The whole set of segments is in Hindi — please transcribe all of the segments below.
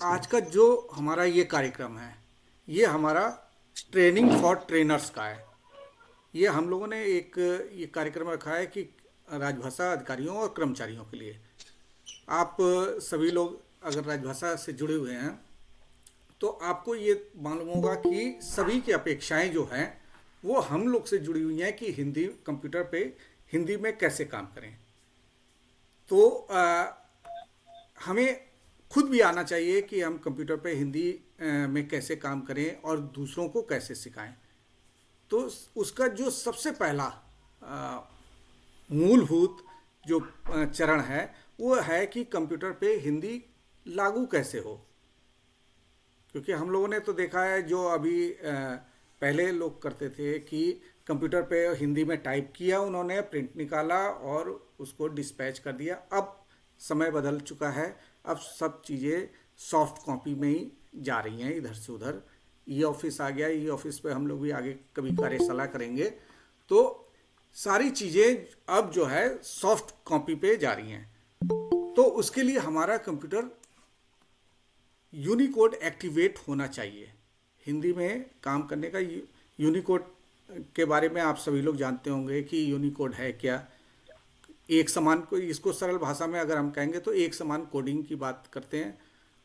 आज का जो हमारा ये कार्यक्रम है, ये हमारा ट्रेनिंग फॉर ट्रेनर्स का है। ये हम लोगों ने एक ये कार्यक्रम रखा है कि राजभाषा अधिकारियों और कर्मचारियों के लिए। आप सभी लोग अगर राजभाषा से जुड़े हुए हैं तो आपको ये मालूम होगा कि सभी की अपेक्षाएं जो हैं वो हम लोग से जुड़ी हुई हैं कि हिंदी कंप्यूटर पे हिंदी में कैसे काम करें। तो हमें खुद भी आना चाहिए कि हम कंप्यूटर पे हिंदी में कैसे काम करें और दूसरों को कैसे सिखाएं। तो उसका जो सबसे पहला अ, मूलभूत जो चरण है वो है कि कंप्यूटर पे हिंदी लागू कैसे हो। क्योंकि हम लोगों ने तो देखा है जो अभी पहले लोग करते थे कि कंप्यूटर पे हिंदी में टाइप किया, उन्होंने प्रिंट निकाला और उसको डिस्पैच कर दिया। अब समय बदल चुका है, अब सब चीज़ें सॉफ्ट कॉपी में ही जा रही हैं इधर से उधर। ई ऑफिस आ गया, ई ऑफिस पे हम लोग भी आगे कभी कार्यशाला करेंगे। तो सारी चीज़ें अब जो है सॉफ्ट कॉपी पे जा रही हैं। तो उसके लिए हमारा कंप्यूटर यूनिकोड एक्टिवेट होना चाहिए। हिंदी में काम करने का यूनिकोड के बारे में आप सभी लोग जानते होंगे कि यूनिकोड है क्या। एक समान को, इसको सरल भाषा में अगर हम कहेंगे तो एक समान कोडिंग की बात करते हैं।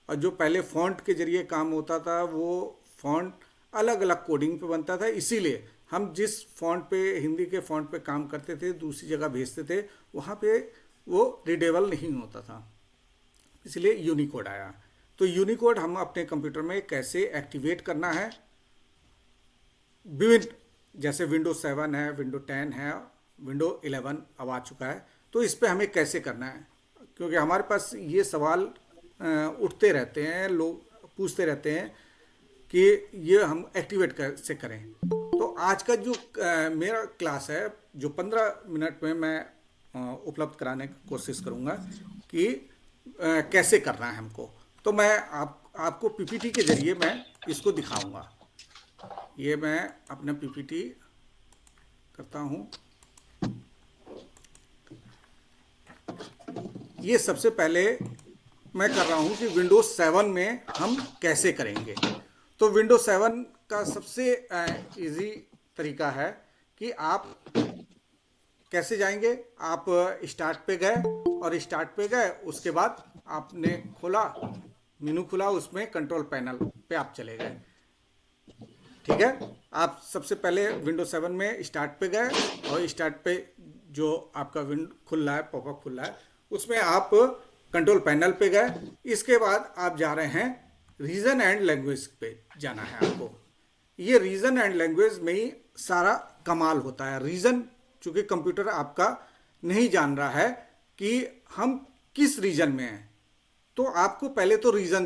और जो पहले फॉन्ट के जरिए काम होता था वो फॉन्ट अलग अलग कोडिंग पे बनता था, इसीलिए हम जिस फॉन्ट पे, हिंदी के फॉन्ट पे काम करते थे, दूसरी जगह भेजते थे, वहाँ पे वो रीडेबल नहीं होता था, इसलिए यूनिकोड आया। तो यूनिकोड हम अपने कंप्यूटर में कैसे एक्टिवेट करना है, विभिन्न जैसे विंडो 7 है, विंडो 10 है, विंडो 11 अब आ चुका है, तो इस पे हमें कैसे करना है। क्योंकि हमारे पास ये सवाल उठते रहते हैं, लोग पूछते रहते हैं कि ये हम एक्टिवेट कैसे करें। तो आज का जो मेरा क्लास है, जो 15 मिनट में मैं उपलब्ध कराने की कोशिश करूँगा कि कैसे करना है हमको। तो मैं आपको पीपीटी के जरिए मैं इसको दिखाऊंगा। ये मैं अपना पीपीटी करता हूँ। ये सबसे पहले मैं कर रहा हूँ कि विंडोज 7 में हम कैसे करेंगे। तो विंडोज 7 का सबसे इजी तरीका है कि आप कैसे जाएंगे। आप स्टार्ट पे गए, और स्टार्ट पे गए उसके बाद आपने खोला, मेनू खुला, उसमें कंट्रोल पैनल पे आप चले गए। ठीक है, आप सबसे पहले विंडो 7 में स्टार्ट पे गए और स्टार्ट पे जो आपका विंडो खुल रहा है, पॉपअप खुल रहा है, उसमें आप कंट्रोल पैनल पे गए। इसके बाद आप जा रहे हैं रीजन एंड लैंग्वेज पे जाना है आपको। ये रीजन एंड लैंग्वेज में ही सारा कमाल होता है। रीजन, चूंकि कंप्यूटर आपका नहीं जान रहा है कि हम किस रीजन में हैं, तो आपको पहले तो रीजन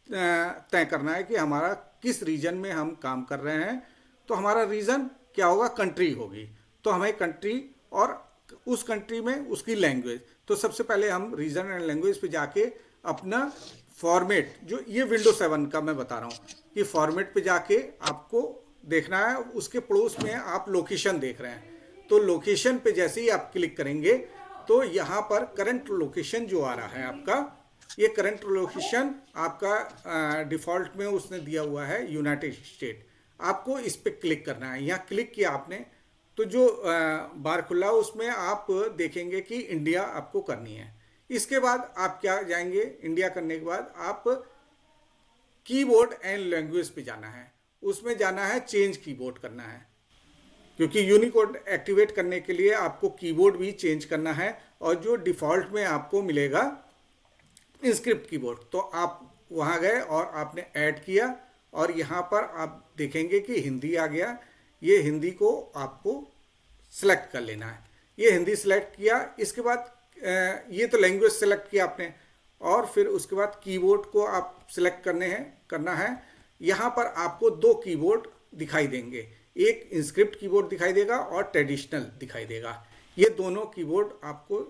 तय करना है कि हमारा किस रीजन में हम काम कर रहे हैं। तो हमारा रीजन क्या होगा, कंट्री होगी। तो हमें कंट्री और उस कंट्री में उसकी लैंग्वेज। तो सबसे पहले हम रीजन एंड लैंग्वेज पे जाके अपना फॉर्मेट, जो ये विंडो 7 का मैं बता रहा हूँ कि फॉर्मेट पे जाके आपको देखना है। उसके पड़ोस में आप लोकेशन देख रहे हैं, तो लोकेशन पे जैसे ही आप क्लिक करेंगे तो यहाँ पर करंट लोकेशन जो आ रहा है आपका, ये करंट लोकेशन आपका डिफ़ॉल्ट में उसने दिया हुआ है यूनाइटेड स्टेट। आपको इस पर क्लिक करना है। यहाँ क्लिक किया आपने तो जो बार खुला उसमें आप देखेंगे कि इंडिया आपको करनी है। इसके बाद आप क्या जाएंगे, इंडिया करने के बाद आप कीबोर्ड एंड लैंग्वेज पे जाना है। उसमें जाना है चेंज कीबोर्ड करना है, क्योंकि यूनिकोड एक्टिवेट करने के लिए आपको कीबोर्ड भी चेंज करना है। और जो डिफ़ॉल्ट में आपको मिलेगा इंस्क्रिप्ट कीबोर्ड, तो आप वहाँ गए और आपने ऐड किया और यहाँ पर आप देखेंगे कि हिंदी आ गया। ये हिंदी को आपको सेलेक्ट कर लेना है। ये हिंदी सेलेक्ट किया, इसके बाद ये तो लैंग्वेज सेलेक्ट किया आपने, और फिर उसके बाद कीबोर्ड को आप सेलेक्ट करना है। यहाँ पर आपको दो कीबोर्ड दिखाई देंगे, एक इंस्क्रिप्ट कीबोर्ड दिखाई देगा और ट्रेडिशनल दिखाई देगा। ये दोनों कीबोर्ड आपको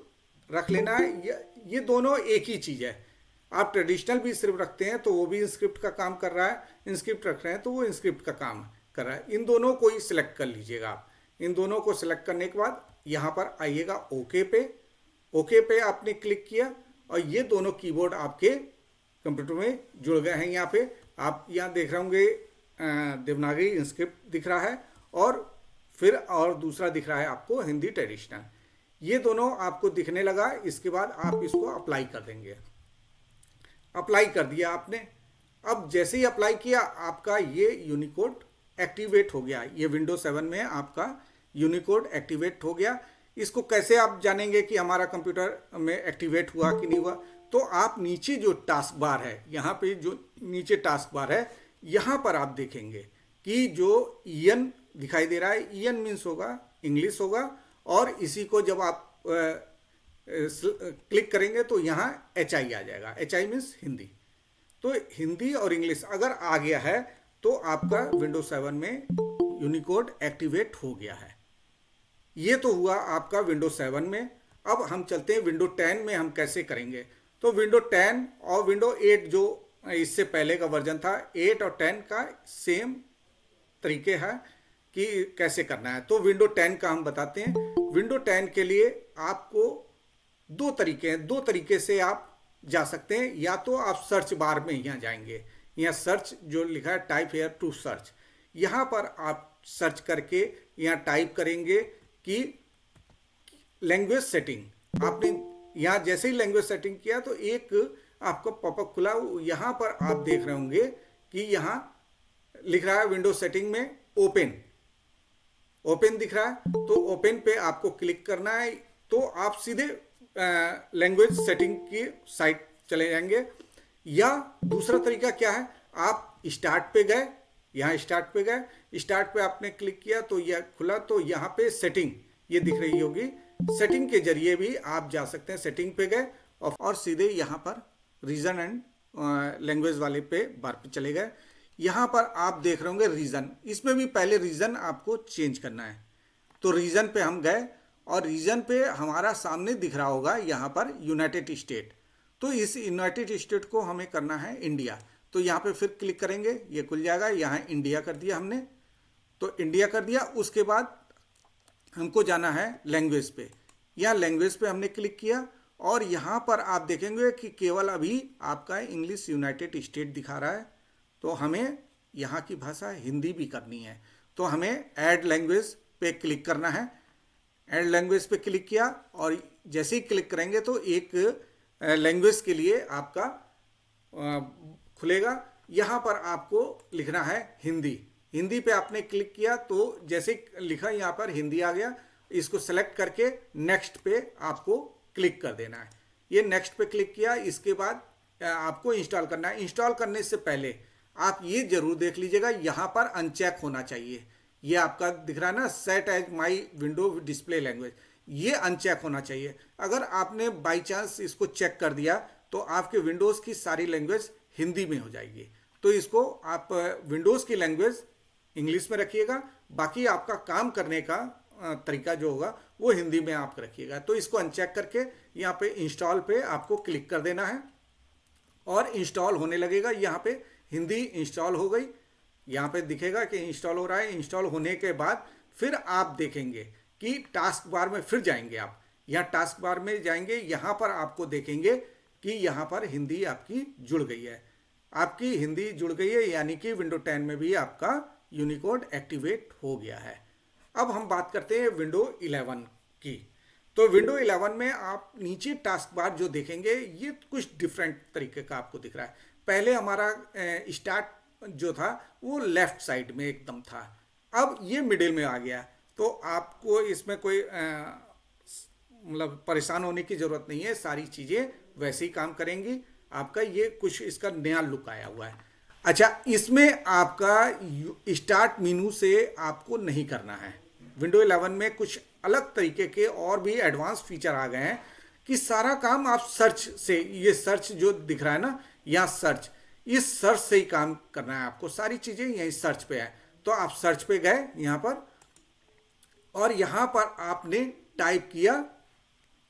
रख लेना है। ये दोनों एक ही चीज़ है। आप ट्रेडिशनल भी सिर्फ रखते हैं तो वो भी इंस्क्रिप्ट का काम कर रहा है, इंस्क्रिप्ट रख रहे हैं तो वो इंस्क्रिप्ट का काम कर रहा है। इन दोनों को ही सिलेक्ट कर लीजिएगा आप। इन दोनों को सिलेक्ट करने के बाद यहाँ पर आइएगा ओके पे। ओके पे आपने क्लिक किया और ये दोनों कीबोर्ड आपके कंप्यूटर में जुड़ गए हैं। यहाँ पे आप यहाँ देख रहे होंगे देवनागरी इंस्क्रिप्ट दिख रहा है, और फिर और दूसरा दिख रहा है आपको हिंदी ट्रेडिशनल। ये दोनों आपको दिखने लगा, इसके बाद आप इसको अप्लाई कर देंगे। अप्लाई कर दिया आपने। अब जैसे ही अप्लाई किया आपका ये यूनिकोड एक्टिवेट हो गया। ये विंडोज 7 में आपका यूनिकोड एक्टिवेट हो गया। इसको कैसे आप जानेंगे कि हमारा कंप्यूटर में एक्टिवेट हुआ कि नहीं हुआ? तो आप नीचे जो टास्क बार है, यहाँ पे जो नीचे टास्क बार है, यहाँ पर आप देखेंगे कि जो ईएन दिखाई दे रहा है, ईएन मीन्स होगा इंग्लिश होगा, और इसी को जब आप क्लिक करेंगे तो यहाँ एच आई आ जाएगा। H I means Hindi. तो हिंदी और इंग्लिश अगर आ गया है तो आपका विंडोज 7 में यूनिकोड एक्टिवेट हो गया है। ये तो हुआ आपका विंडोज 7 में। अब हम चलते हैं विंडो 10 में हम कैसे करेंगे। तो विंडो 10 और विंडो 8 जो इससे पहले का वर्जन था, 8 और 10 का सेम तरीके है कि कैसे करना है। तो विंडो 10 का हम बताते हैं। विंडो 10 के लिए आपको दो तरीके हैं, दो तरीके से आप जा सकते हैं। या तो आप सर्च बार में यहाँ जाएंगे, यहाँ सर्च जो लिखा है टाइप हेयर टू सर्च, यहाँ पर आप सर्च करके यहाँ टाइप करेंगे कि लैंग्वेज सेटिंग। आपने यहाँ जैसे ही लैंग्वेज सेटिंग किया तो एक आपको पॉपअप खुला, यहाँ पर आप देख रहे होंगे कि यहाँ लिख रहा है विंडोज सेटिंग में ओपन, ओपन दिख रहा है। तो ओपन पे आपको क्लिक करना है, तो आप सीधे लैंग्वेज सेटिंग की साइट चले जाएंगे। या दूसरा तरीका क्या है, आप स्टार्ट पे गए, यहाँ स्टार्ट पे गए, स्टार्ट पे आपने क्लिक किया तो यह खुला, तो यहाँ पे सेटिंग ये दिख रही होगी। सेटिंग के जरिए भी आप जा सकते हैं। सेटिंग पे गए और सीधे यहाँ पर रीजन एंड लैंग्वेज वाले पे बार पे चले गए। यहाँ पर आप देख रहे होंगे रीजन, इसमें भी पहले रीजन आपको चेंज करना है। तो रीजन पे हम गए और रीजन पे हमारा सामने दिख रहा होगा यहाँ पर यूनाइटेड स्टेट। तो इस यूनाइटेड स्टेट को हमें करना है इंडिया। तो यहाँ पे फिर क्लिक करेंगे, ये खुल जाएगा। यहाँ इंडिया कर दिया हमने, तो इंडिया कर दिया। उसके बाद हमको जाना है लैंग्वेज पे। यहाँ लैंग्वेज पे हमने क्लिक किया और यहाँ पर आप देखेंगे कि केवल अभी आपका इंग्लिश यूनाइटेड स्टेट दिखा रहा है। तो हमें यहाँ की भाषा हिंदी भी करनी है, तो हमें ऐड लैंग्वेज पे क्लिक करना है। ऐड लैंग्वेज पे क्लिक किया और जैसे ही क्लिक करेंगे तो एक लैंग्वेज के लिए आपका खुलेगा। यहाँ पर आपको लिखना है हिंदी। हिंदी पे आपने क्लिक किया तो जैसे लिखा यहाँ पर हिंदी आ गया। इसको सेलेक्ट करके नेक्स्ट पे आपको क्लिक कर देना है। ये नेक्स्ट पे क्लिक किया, इसके बाद आपको इंस्टॉल करना है। इंस्टॉल करने से पहले आप ये जरूर देख लीजिएगा, यहाँ पर अनचेक होना चाहिए। ये आपका दिख रहा है ना, set as my window display language, ये अनचेक होना चाहिए। अगर आपने बाई चांस इसको चेक कर दिया तो आपके विंडोज़ की सारी लैंग्वेज हिंदी में हो जाएगी। तो इसको आप विंडोज़ की लैंग्वेज इंग्लिश में रखिएगा, बाकी आपका काम करने का तरीका जो होगा वो हिंदी में आप रखिएगा। तो इसको अनचेक करके यहाँ पे इंस्टॉल पे आपको क्लिक कर देना है और इंस्टॉल होने लगेगा। यहाँ पे हिंदी इंस्टॉल हो गई, यहाँ पे दिखेगा कि इंस्टॉल हो रहा है। इंस्टॉल होने के बाद फिर आप देखेंगे कि टास्क बार में फिर जाएंगे आप, यहाँ टास्क बार में जाएंगे, यहाँ पर आपको देखेंगे कि यहाँ पर हिंदी आपकी जुड़ गई है। आपकी हिंदी जुड़ गई है, यानी कि विंडो 10 में भी आपका यूनिकोड एक्टिवेट हो गया है। अब हम बात करते हैं विंडो 11 की। तो विंडो 11 में आप नीचे टास्क बार जो देखेंगे ये कुछ डिफरेंट तरीके का आपको दिख रहा है। पहले हमारा स्टार्ट जो था वो लेफ्ट साइड में एकदम था, अब ये मिडिल में आ गया। तो आपको इसमें कोई मतलब परेशान होने की ज़रूरत नहीं है, सारी चीज़ें वैसे ही काम करेंगी। आपका ये कुछ इसका नया लुक आया हुआ है। अच्छा, इसमें आपका स्टार्ट मेनू से आपको नहीं करना है। विंडो 11 में कुछ अलग तरीके के और भी एडवांस फीचर आ गए हैं कि सारा काम आप सर्च से, ये सर्च जो दिख रहा है ना यहाँ सर्च, इस सर्च से ही काम करना है आपको। सारी चीज़ें यही सर्च पे है। तो आप सर्च पे गए यहाँ पर और यहाँ पर आपने टाइप किया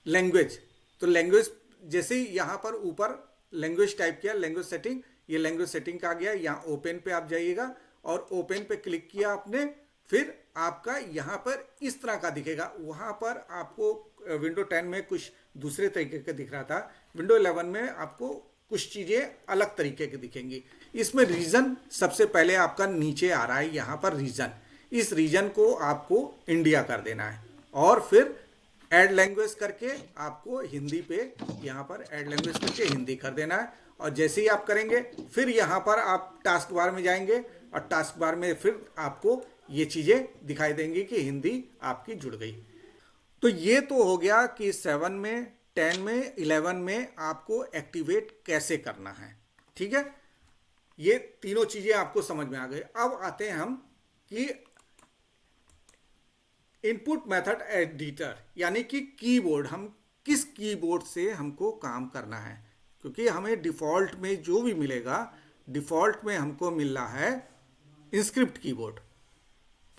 लैंग्वेज। तो लैंग्वेज जैसे ही यहाँ पर ऊपर लैंग्वेज टाइप किया, लैंग्वेज सेटिंग, ये लैंग्वेज सेटिंग का आ गया। यहाँ ओपन पे आप जाइएगा और ओपन पे क्लिक किया आपने, फिर आपका यहाँ पर इस तरह का दिखेगा। वहाँ पर आपको विंडो 10 में कुछ दूसरे तरीके का दिख रहा था, विंडो 11 में आपको कुछ चीज़ें अलग तरीके की दिखेंगी। इसमें रीजन सबसे पहले आपका नीचे आ रहा है, यहाँ पर रीजन। इस रीजन को आपको इंडिया कर देना है और फिर ऐड लैंग्वेज करके आपको हिंदी पे यहाँ पर ऐड लैंग्वेज करके हिंदी कर देना है। और जैसे ही आप करेंगे फिर यहाँ पर आप टास्क बार में जाएंगे और टास्क बार में फिर आपको ये चीज़ें दिखाई देंगी कि हिंदी आपकी जुड़ गई। तो ये तो हो गया कि 7 में, 10 में, 11 में आपको एक्टिवेट कैसे करना है। ठीक है, ये तीनों चीज़ें आपको समझ में आ गई। अब आते हैं हम कि इनपुट मेथड एडिटर यानी कि कीबोर्ड, हम किस कीबोर्ड से हमको काम करना है, क्योंकि हमें डिफ़ॉल्ट में जो भी मिलेगा, डिफ़ॉल्ट में हमको मिल रहा है इंस्क्रिप्ट कीबोर्ड।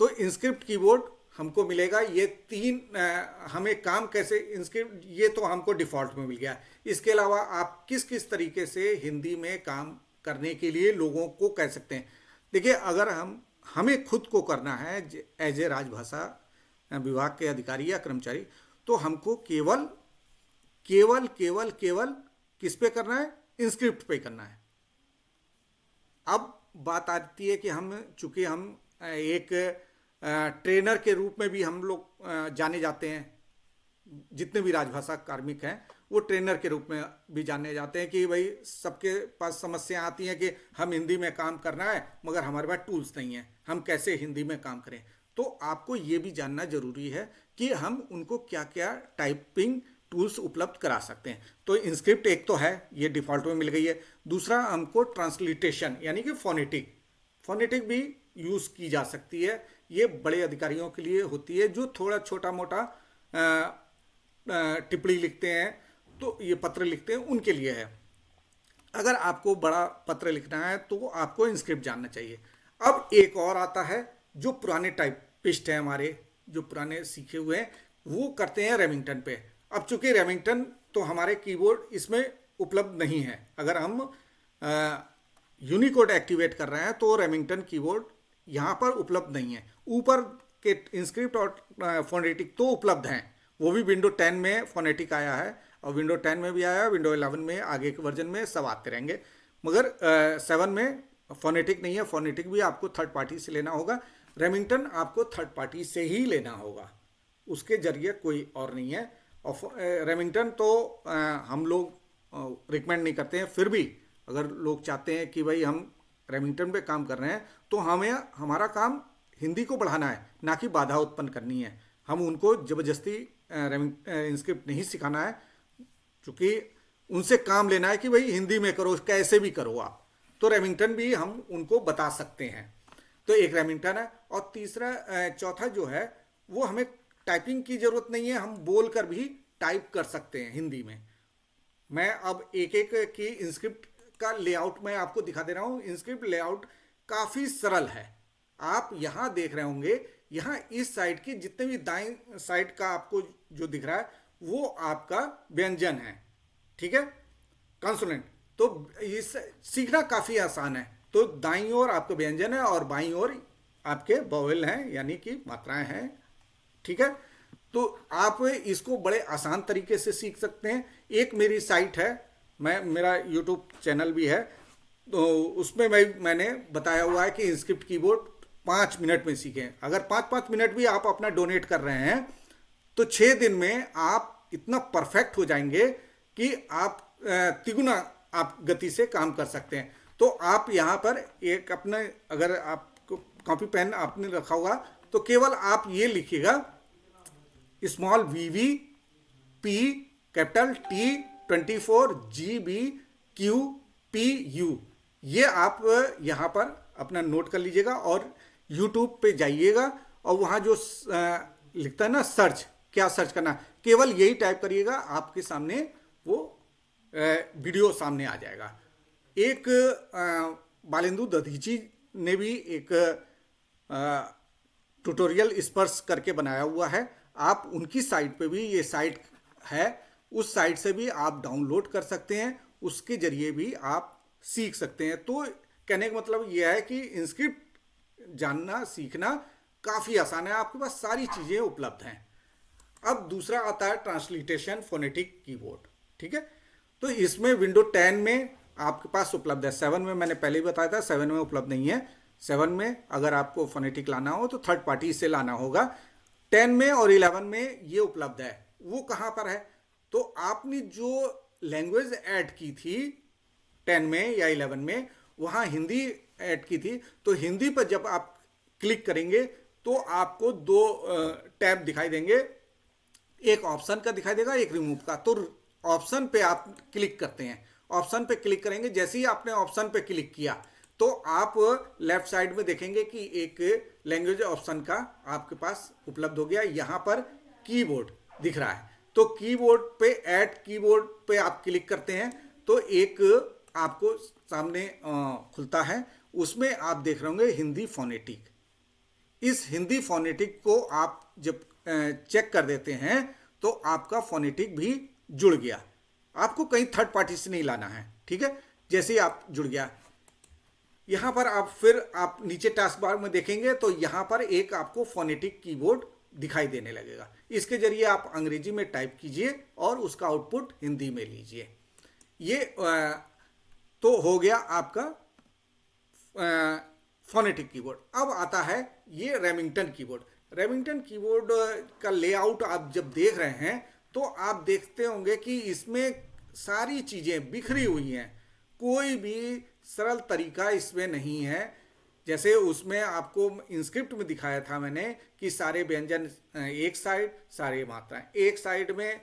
तो इंस्क्रिप्ट कीबोर्ड हमको मिलेगा। ये तीन हमें काम कैसे इंस्क्रिप्ट, ये तो हमको डिफ़ॉल्ट में मिल गया। इसके अलावा आप किस किस तरीके से हिंदी में काम करने के लिए लोगों को कह सकते हैं। देखिए, अगर हमें खुद को करना है एज ए राजभाषा विभाग के अधिकारी या कर्मचारी, तो हमको केवल केवल केवल केवल किस पे करना है, इंस्क्रिप्ट पे करना है। अब बात आती है कि चूंकि हम एक ट्रेनर के रूप में भी हम लोग जाने जाते हैं, जितने भी राजभाषा कार्मिक हैं वो ट्रेनर के रूप में भी जाने जाते हैं कि भाई सबके पास समस्या आती है कि हम हिंदी में काम करना है मगर हमारे पास टूल्स नहीं है, हम कैसे हिंदी में काम करें। तो आपको ये भी जानना जरूरी है कि हम उनको क्या क्या टाइपिंग टूल्स उपलब्ध करा सकते हैं। तो इंस्क्रिप्ट एक तो है, ये डिफ़ॉल्ट में मिल गई है। दूसरा हमको ट्रांसलिटेशन यानी कि फोनेटिक भी यूज़ की जा सकती है। ये बड़े अधिकारियों के लिए होती है जो थोड़ा छोटा मोटा टिप्पणी लिखते हैं, तो ये पत्र लिखते हैं, उनके लिए है। अगर आपको बड़ा पत्र लिखना है तो आपको इंस्क्रिप्ट जानना चाहिए। अब एक और आता है जो पुराने टाइपिस्ट हैं हमारे, जो पुराने सीखे हुए हैं, वो करते हैं रेमिंगटन पे। अब चूंकि रेमिंगटन तो हमारे कीबोर्ड इसमें उपलब्ध नहीं है, अगर हम यूनिकोड एक्टिवेट कर रहे हैं तो रेमिंगटन कीबोर्ड यहाँ पर उपलब्ध नहीं है। ऊपर के इंस्क्रिप्ट और फोनेटिक तो उपलब्ध हैं, वो भी विंडो 10 में फोनेटिक आया है और विंडो 10 में भी आया है, विंडो 11 में, आगे के वर्जन में सब आते रहेंगे। मगर 7 में फोनेटिक नहीं है। फोनेटिक भी आपको थर्ड पार्टी से लेना होगा। रेमिंगटन आपको थर्ड पार्टी से ही लेना होगा, उसके जरिए कोई और नहीं है। और रेमिंगटन तो हम लोग रिकमेंड नहीं करते हैं। फिर भी अगर लोग चाहते हैं कि भाई हम रेमिंगटन पे काम कर रहे हैं तो हमारा काम हिंदी को बढ़ाना है, ना कि बाधा उत्पन्न करनी है। हम उनको ज़बरदस्ती इंस्क्रिप्ट नहीं सिखाना है, क्योंकि उनसे काम लेना है कि भाई हिंदी में करो, कैसे भी करो आप। तो रेमिंगटन भी हम उनको बता सकते हैं। तो एक रेमिंगटन है। और चौथा जो है वो हमें टाइपिंग की ज़रूरत नहीं है, हम बोल कर भी टाइप कर सकते हैं हिंदी में। मैं अब एक एक की इंस्क्रिप्ट का लेआउट मैं आपको दिखा दे रहा हूँ। इंस्क्रिप्ट लेआउट काफ़ी सरल है। आप यहाँ देख रहे होंगे, यहाँ इस साइड की जितने भी दाएं साइड का आपको जो दिख रहा है वो आपका व्यंजन है, ठीक है, कॉन्सोनेंट। तो इस सीखना काफ़ी आसान है। तो दाईं ओर आपका व्यंजन है और बाईं ओर आपके वोवेल हैं यानी कि मात्राएं हैं, ठीक है। तो आप इसको बड़े आसान तरीके से सीख सकते हैं। एक मेरी साइट है, मेरा यूट्यूब चैनल भी है, तो उसमें मैंने बताया हुआ है कि इंस्क्रिप्ट कीबोर्ड 5 मिनट में सीखें। अगर 5-5 मिनट भी आप अपना डोनेट कर रहे हैं तो 6 दिन में आप इतना परफेक्ट हो जाएंगे कि आप तिगुना आप गति से काम कर सकते हैं। तो आप यहाँ पर एक अपने, अगर आपको कॉपी पेन आपने रखा होगा तो केवल आप ये लिखिएगा small VV P capital T 24 GB Q P U, ये आप यहाँ पर अपना नोट कर लीजिएगा और यूट्यूब पे जाइएगा और वहाँ जो लिखता है ना सर्च, क्या सर्च करना, केवल यही टाइप करिएगा, आपके सामने वो वीडियो सामने आ जाएगा। एक बालेंदु दधीची ने भी एक ट्यूटोरियल स्पर्श करके बनाया हुआ है। आप उनकी साइट पे भी, ये साइट है, उस साइट से भी आप डाउनलोड कर सकते हैं, उसके जरिए भी आप सीख सकते हैं। तो कहने का मतलब यह है कि इंस्क्रिप्ट जानना सीखना काफ़ी आसान है, आपके पास सारी चीज़ें उपलब्ध हैं। अब दूसरा आता है ट्रांसलिटेशन फोनेटिक कीबोर्ड, ठीक है। तो इसमें विंडो 10 में आपके पास उपलब्ध है। 7 में मैंने पहले ही बताया था, 7 में उपलब्ध नहीं है। 7 में अगर आपको फोनेटिक लाना हो तो थर्ड पार्टी से लाना होगा। 10 में और 11 में ये उपलब्ध है। वो कहाँ पर है? तो आपने जो लैंग्वेज ऐड की थी 10 में या 11 में, वहाँ हिंदी ऐड की थी, तो हिंदी पर जब आप क्लिक करेंगे तो आपको दो टैब दिखाई देंगे, एक ऑप्शन का दिखाई देगा, एक रिमूव का। तो ऑप्शन पे आप क्लिक करते हैं, ऑप्शन पे क्लिक करेंगे, जैसे ही आपने ऑप्शन पे क्लिक किया तो आप लेफ्ट साइड में देखेंगे कि एक लैंग्वेज ऑप्शन का आपके पास उपलब्ध हो गया। यहाँ पर कीबोर्ड दिख रहा है, तो कीबोर्ड पे ऐड कीबोर्ड पे आप क्लिक करते हैं तो एक आपको सामने खुलता है, उसमें आप देख रहे होंगे हिंदी फोनेटिक। इस हिंदी फोनेटिक को आप जब चेक कर देते हैं तो आपका फोनेटिक भी जुड़ गया। आपको कहीं थर्ड पार्टी से नहीं लाना है, ठीक है। जैसे ही आप जुड़ गया, यहाँ पर आप फिर आप नीचे टास्क बार में देखेंगे तो यहाँ पर एक आपको फोनेटिक कीबोर्ड दिखाई देने लगेगा। इसके जरिए आप अंग्रेजी में टाइप कीजिए और उसका आउटपुट हिंदी में लीजिए। ये तो हो गया आपका फोनेटिक कीबोर्ड। अब आता है ये रेमिंगटन कीबोर्ड। रेमिंगटन कीबोर्ड का लेआउट आप जब देख रहे हैं तो आप देखते होंगे कि इसमें सारी चीज़ें बिखरी हुई हैं, कोई भी सरल तरीका इसमें नहीं है। जैसे उसमें आपको इंस्क्रिप्ट में दिखाया था मैंने कि सारे व्यंजन एक साइड, सारे मात्राएं एक साइड में,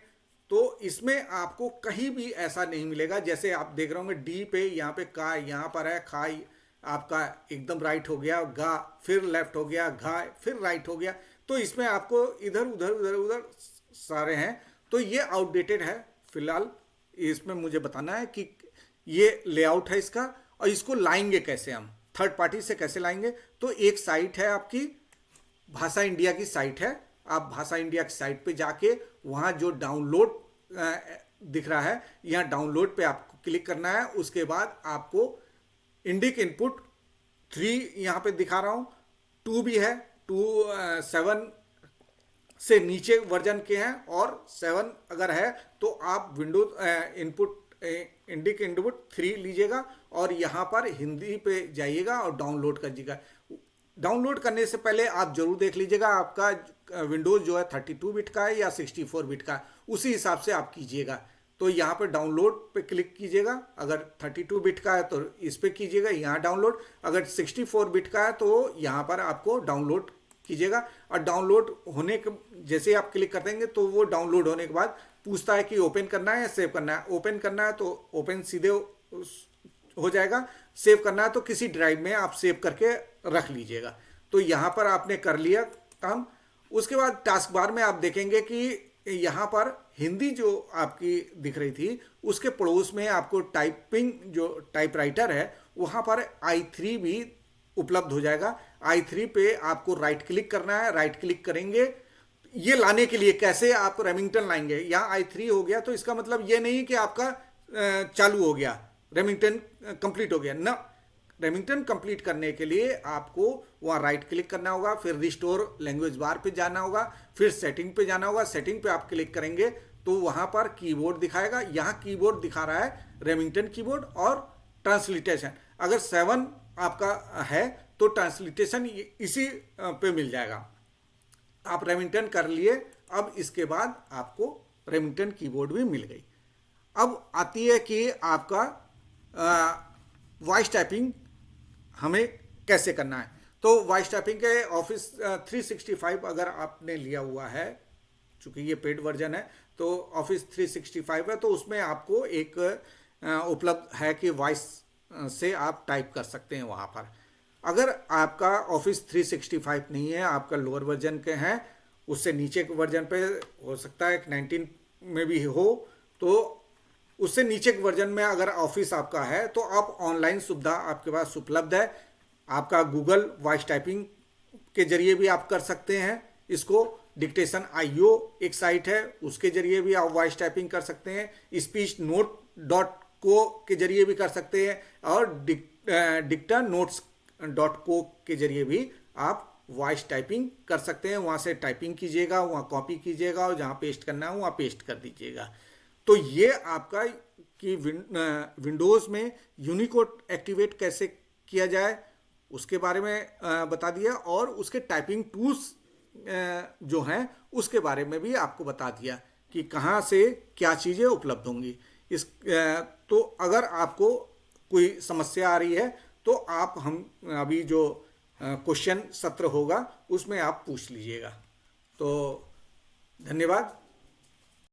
तो इसमें आपको कहीं भी ऐसा नहीं मिलेगा। जैसे आप देख रहे होंगे डी पे, यहाँ पे का, यहाँ पर है खा, आपका एकदम राइट हो गया, गा फिर लेफ्ट हो गया, घा फिर राइट हो गया। तो इसमें आपको इधर उधर उधर उधर सारे हैं, तो ये आउटडेटेड है। फिलहाल इसमें मुझे बताना है कि ये लेआउट है इसका, और इसको लाएंगे कैसे, हम थर्ड पार्टी से कैसे लाएंगे। तो एक साइट है आपकी भाषा इंडिया की साइट है, आप भाषा इंडिया की साइट पे जाके वहाँ जो डाउनलोड दिख रहा है, यहाँ डाउनलोड पे आपको क्लिक करना है। उसके बाद आपको इंडिक इनपुट 3 यहाँ पे दिखा रहा हूँ, 2 भी है, 7 से नीचे वर्जन के हैं, और 7 अगर है तो आप विंडोज इनपुट इंडिक इनपुट 3 लीजिएगा और यहाँ पर हिंदी पे जाइएगा और डाउनलोड करिएगा। डाउनलोड करने से पहले आप जरूर देख लीजिएगा आपका विंडोज जो है 32 बिट का है या 64 बिट का है, उसी हिसाब से आप कीजिएगा। तो यहाँ पे डाउनलोड पे क्लिक कीजिएगा, अगर 32 बिट का है तो इस पे कीजिएगा यहाँ डाउनलोड, अगर 64 बिट का है तो यहाँ पर आपको डाउनलोड कीजिएगा। और डाउनलोड होने के जैसे आप क्लिक कर देंगे तो वो डाउनलोड होने के बाद पूछता है कि ओपन करना है या सेव करना है। ओपन करना है तो ओपन सीधे हो जाएगा, सेव करना है तो किसी ड्राइव में आप सेव करके रख लीजिएगा। तो यहाँ पर आपने कर लिया काम। उसके बाद टास्क बार में आप देखेंगे कि यहाँ पर हिंदी जो आपकी दिख रही थी उसके पड़ोस में आपको टाइपिंग जो टाइपराइटर है वहाँ पर i3 भी उपलब्ध हो जाएगा। i3 पे आपको राइट क्लिक करना है, राइट क्लिक करेंगे। ये लाने के लिए कैसे आप रेमिंगटन लाएंगे, यहाँ i3 हो गया तो इसका मतलब ये नहीं कि आपका चालू हो गया, रेमिंगटन कंप्लीट हो गया ना। रेमिंगटन कंप्लीट करने के लिए आपको वहाँ राइट क्लिक करना होगा, फिर रिस्टोर लैंग्वेज बार पे जाना होगा, फिर सेटिंग पे जाना होगा। सेटिंग पे आप क्लिक करेंगे तो वहाँ पर कीबोर्ड दिखाएगा, यहाँ कीबोर्ड दिखा रहा है रेमिंगटन कीबोर्ड और ट्रांसलिटेशन। अगर 7 आपका है तो ट्रांसलिटेशन इसी पे मिल जाएगा। आप रेमिंगटन कर लिए, अब इसके बाद आपको रेमिंगटन कीबोर्ड भी मिल गई। अब आती है कि आपका वॉइस टाइपिंग हमें कैसे करना है। तो वॉइस टाइपिंग के ऑफिस 365 अगर आपने लिया हुआ है, चूंकि ये पेड वर्जन है तो ऑफिस 365 है, तो उसमें आपको एक उपलब्ध है कि वॉइस से आप टाइप कर सकते हैं वहाँ पर। अगर आपका ऑफिस 365 नहीं है, आपका लोअर वर्जन के हैं, उससे नीचे के वर्जन पे हो सकता है 19 में भी हो, तो उससे नीचे के वर्जन में अगर ऑफिस आपका है तो आप ऑनलाइन सुविधा आपके पास उपलब्ध है। आपका गूगल वॉइस टाइपिंग के जरिए भी आप कर सकते हैं इसको। डिक्टेशन IO एक साइट है, उसके जरिए भी आप वॉइस टाइपिंग कर सकते हैं। speechnote.co के जरिए भी कर सकते हैं, और dictanotes.co के जरिए भी आप वॉइस टाइपिंग कर सकते हैं। वहाँ से टाइपिंग कीजिएगा, वहाँ कॉपी कीजिएगा और जहाँ पेस्ट करना है वहाँ पेस्ट कर दीजिएगा। तो ये आपका कि विंडोज़ में यूनिकोड एक्टिवेट कैसे किया जाए उसके बारे में बता दिया, और उसके टाइपिंग टूल्स जो हैं उसके बारे में भी आपको बता दिया कि कहाँ से क्या चीज़ें उपलब्ध होंगी। तो अगर आपको कोई समस्या आ रही है तो आप हम अभी जो क्वेश्चन सत्र होगा उसमें आप पूछ लीजिएगा। तो धन्यवाद।